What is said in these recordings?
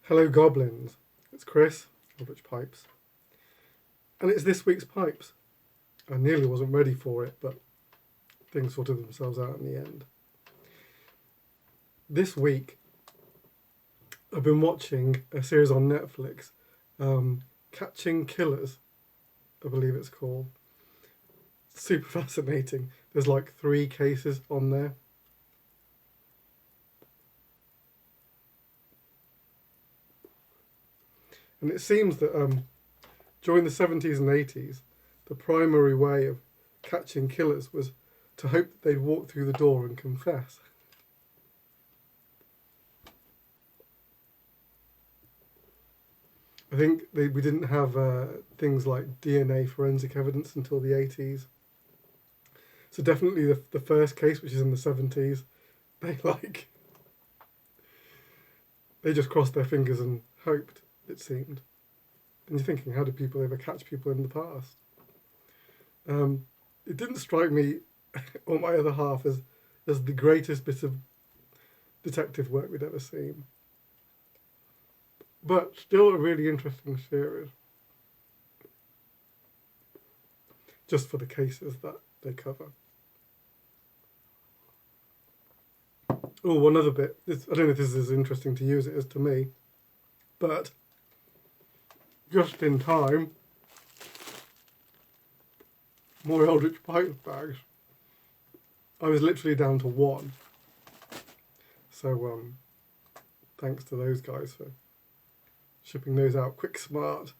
Hello Goblins, it's Chris, Eldritch Pipes, and it's this week's Pipes. I nearly wasn't ready for it, but things sorted themselves out in the end. This week, I've been watching a series on Netflix, Catching Killers, I believe it's called. Super fascinating. There's like 3 cases on there. And it seems that during the 70s and 80s, the primary way of catching killers was to hope that they'd walk through the door and confess. I think we didn't have things like DNA forensic evidence until the 80s. So definitely the first case, which is in the 70s, they just crossed their fingers and hoped, it seemed. And you're thinking, how did people ever catch people in the past? It didn't strike me or my other half as the greatest bit of detective work we'd ever seen. But still a really interesting series. Just for the cases that they cover. Oh, one other bit. I don't know if this is as interesting to you as it is to me, but just in time, more Eldritch Pipes bags. I was literally down to 1. So thanks to those guys for shipping those out quick, smart.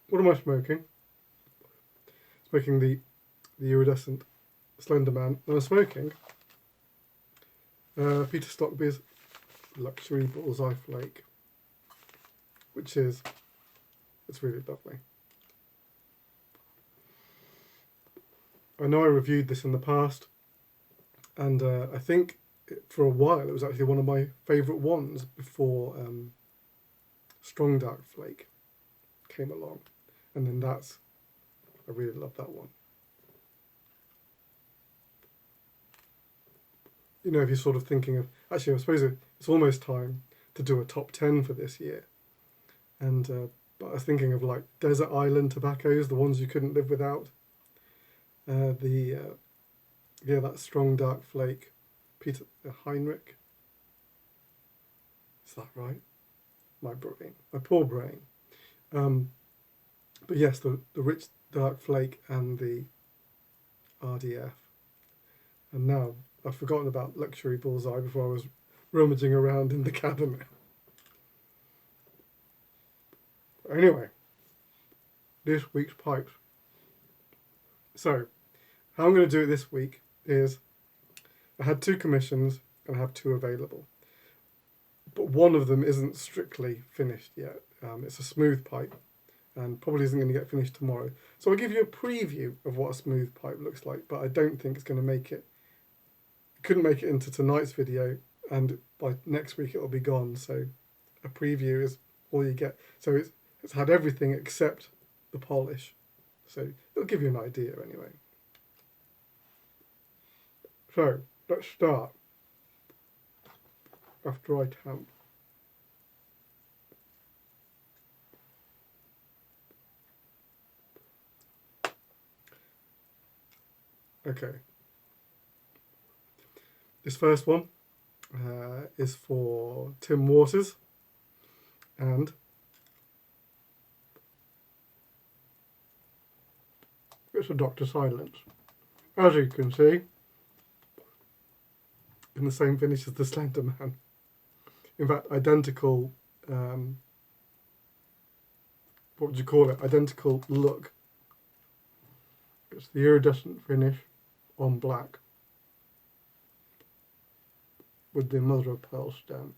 What am I smoking? Smoking the iridescent Slender Man. And I'm smoking Peter Stockby's Luxury Bullseye Flake, which it's really lovely. I know I reviewed this in the past, and I think for a while it was actually one of my favourite ones before Strong Dark Flake came along, and then I really love that one. You know, if you're sort of thinking of, actually I suppose it's almost time to do a top 10 for this year, and but I was thinking of like Desert Island tobaccos, the ones you couldn't live without. That Strong Dark Flake, Peter Heinrich. Is that right? My poor brain. But yes, the Rich Dark Flake and the RDF. And now I've forgotten about Luxury Bullseye before I was rummaging around in the cabinet. Anyway, this week's Pipes. So, how I'm going to do it this week is I had 2 commissions and I have 2 available. But one of them isn't strictly finished yet. It's a smooth pipe and probably isn't going to get finished tomorrow. So I'll give you a preview of what a smooth pipe looks like, but I don't think it's going to make it. Couldn't make it into tonight's video, and by next week it'll be gone. So a preview is all you get. So it's had everything except the polish. So it'll give you an idea anyway. So let's start after I tamp. Okay. This first one is for Tim Waters, and it's a Dr. Silence. As you can see, in the same finish as the Slender Man. In fact, identical, what would you call it? Identical look. It's the iridescent finish on black with the mother of pearl stem.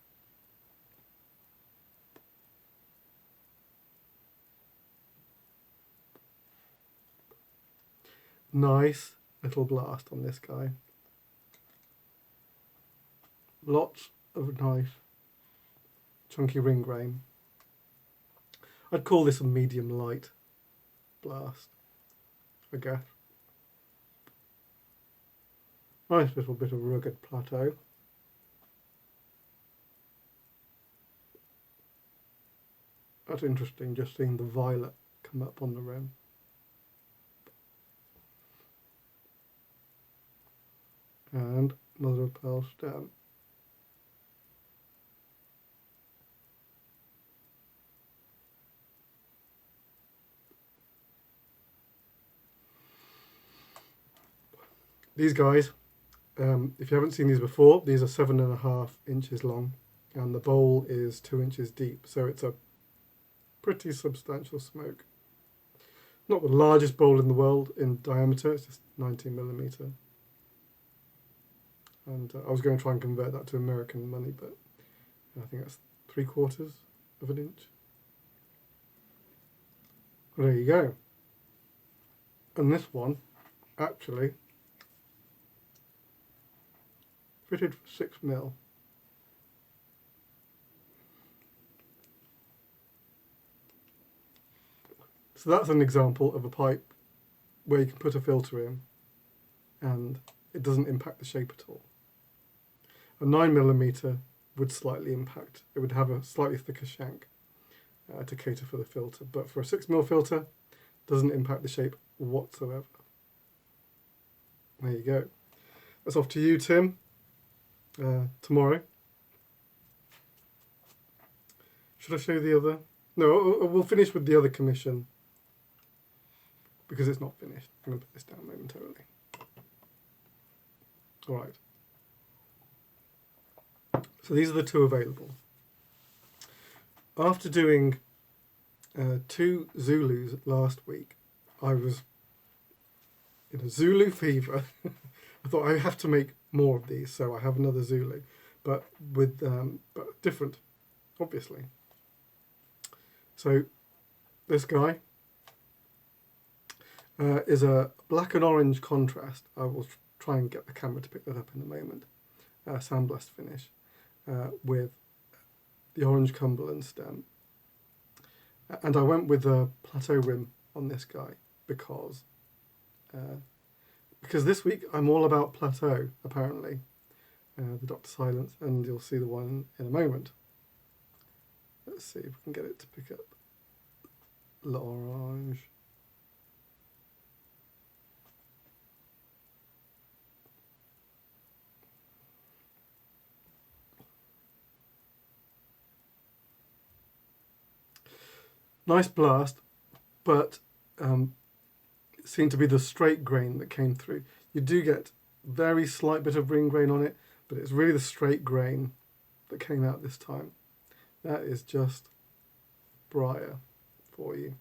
Nice little blast on this guy. Lots of nice chunky ring grain. I'd call this a medium light blast, I guess. Nice little bit of rugged plateau. That's interesting, just seeing the violet come up on the rim. And mother of pearl stem. These guys, if you haven't seen these before, these are 7.5 inches long, and the bowl is 2 inches deep, so it's a pretty substantial smoke. Not the largest bowl in the world in diameter, it's just 19mm. And I was going to try and convert that to American money, but I think that's 3/4 of an inch. Well, there you go. And this one actually fitted for 6mm. So that's an example of a pipe where you can put a filter in and it doesn't impact the shape at all. A 9mm would slightly impact. It would have a slightly thicker shank to cater for the filter, but for a 6mm filter, it doesn't impact the shape whatsoever. There you go. That's off to you, Tim. Tomorrow. Should I show you the other? No, we'll finish with the other commission because it's not finished. I'm going to put this down momentarily. All right. So these are the two available. After doing 2 Zulus last week, I was in a Zulu fever. I thought I have to make more of these, so I have another Zulu, but with but different, obviously. So this guy is a black and orange contrast. I will try and get the camera to pick that up in a moment. Sandblast finish with the orange Cumberland stem. And I went with a plateau rim on this guy because this week I'm all about plateau, apparently. The Dr. Silence, and you'll see the one in a moment. Let's see if we can get it to pick up l'orange. Nice blast, but it seemed to be the straight grain that came through. You do get very slight bit of ring grain on it, but it's really the straight grain that came out this time. That is just briar for you.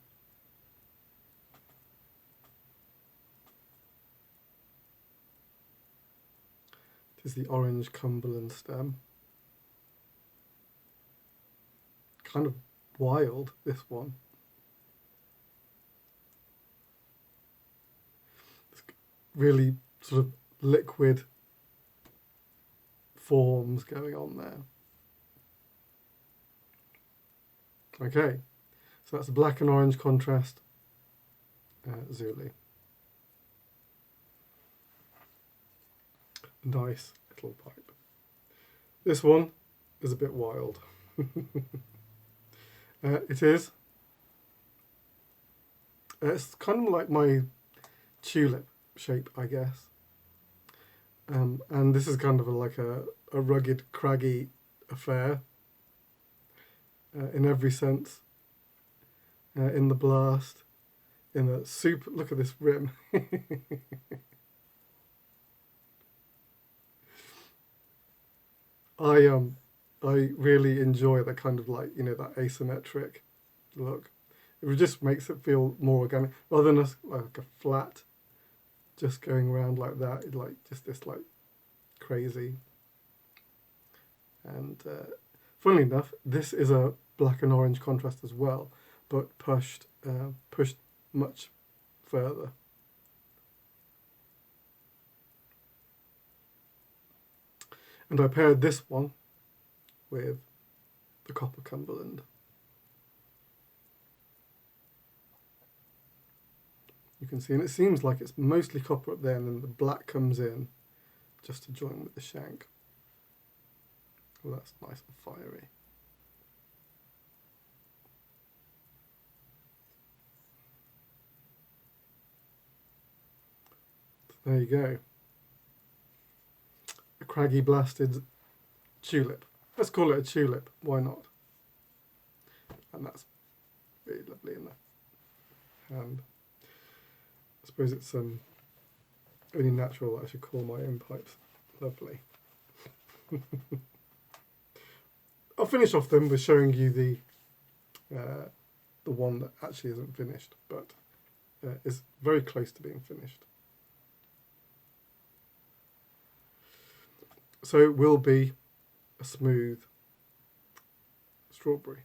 It is the orange Cumberland stem. Kind of wild, this one. It's really sort of liquid forms going on there. Okay, so that's the black and orange contrast Zulu. Nice little pipe. This one is a bit wild. It is. It's kind of like my tulip shape, I guess. And this is kind of like a rugged, craggy affair in every sense. In the blast, in the super. Look at this rim. I really enjoy the kind of like, that asymmetric look. It just makes it feel more organic rather than like a flat just going around like that. It's like just this like crazy. And funnily enough, this is a black and orange contrast as well, but pushed much further. And I paired this one with the copper Cumberland. You can see, and it seems like it's mostly copper up there, and then the black comes in just to join with the shank. Well, that's nice and fiery. There you go. A craggy blasted tulip. Let's call it a tulip. Why not? And that's really lovely in the hand. I suppose it's only natural that I should call my own pipes lovely. I'll finish off then with showing you the one that actually isn't finished, but is very close to being finished. So it will be a smooth strawberry.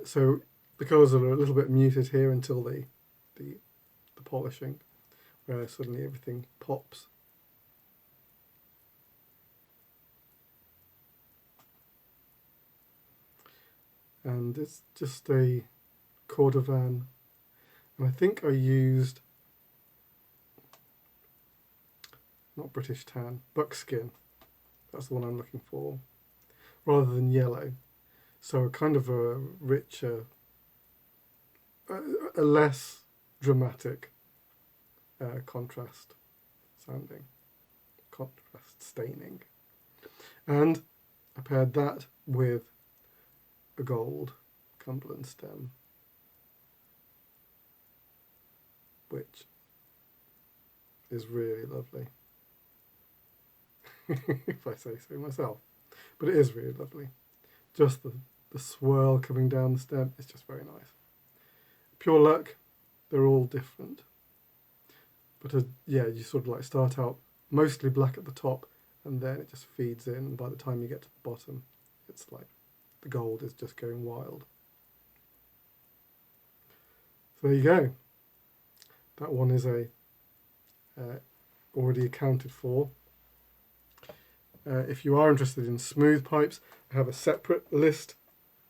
So the colours are a little bit muted here until the polishing, where suddenly everything pops. And it's just a cordovan, and I think I used, not British tan, buckskin. That's the one I'm looking for, rather than yellow. So a kind of a richer, a less dramatic contrast staining. And I paired that with a gold Cumberland stem, which is really lovely, if I say so myself. But it is really lovely. Just the swirl coming down the stem is just very nice. Pure luck, they're all different. But yeah, you sort of like start out mostly black at the top, and then it just feeds in, and by the time you get to the bottom, it's like the gold is just going wild. So there you go. That one is already accounted for. If you are interested in smooth pipes, I have a separate list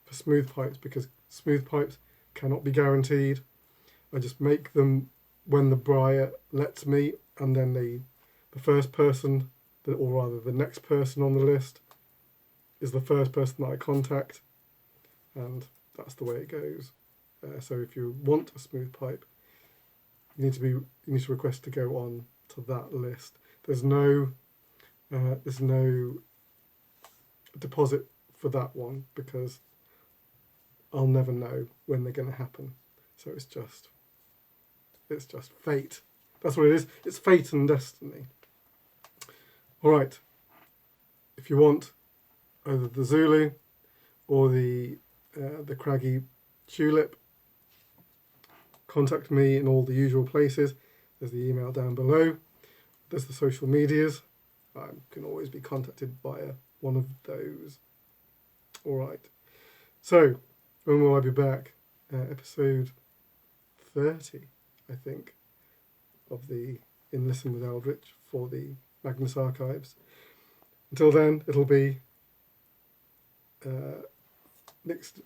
for smooth pipes, because smooth pipes cannot be guaranteed. I just make them when the briar lets me, and then the first person, or rather the next person on the list, is the first person that I contact, and that's the way it goes. So if you want a smooth pipe, you need to request to go on to that list. There's no deposit for that one, because I'll never know when they're going to happen. So it's just fate. That's what it is. It's fate and destiny. All right. If you want either the Zulu or the craggy tulip, contact me in all the usual places. There's the email down below. There's the social medias. I can always be contacted via one of those. All right. So, when will I be back? Episode 30, I think, of the In Listen with Eldritch for the Magnus Archives. Until then, it'll be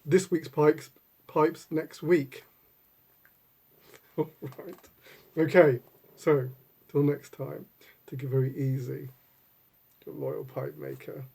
this week's pipes next week. All right. Okay. So, till next time, take it very easy. Your loyal pipe maker.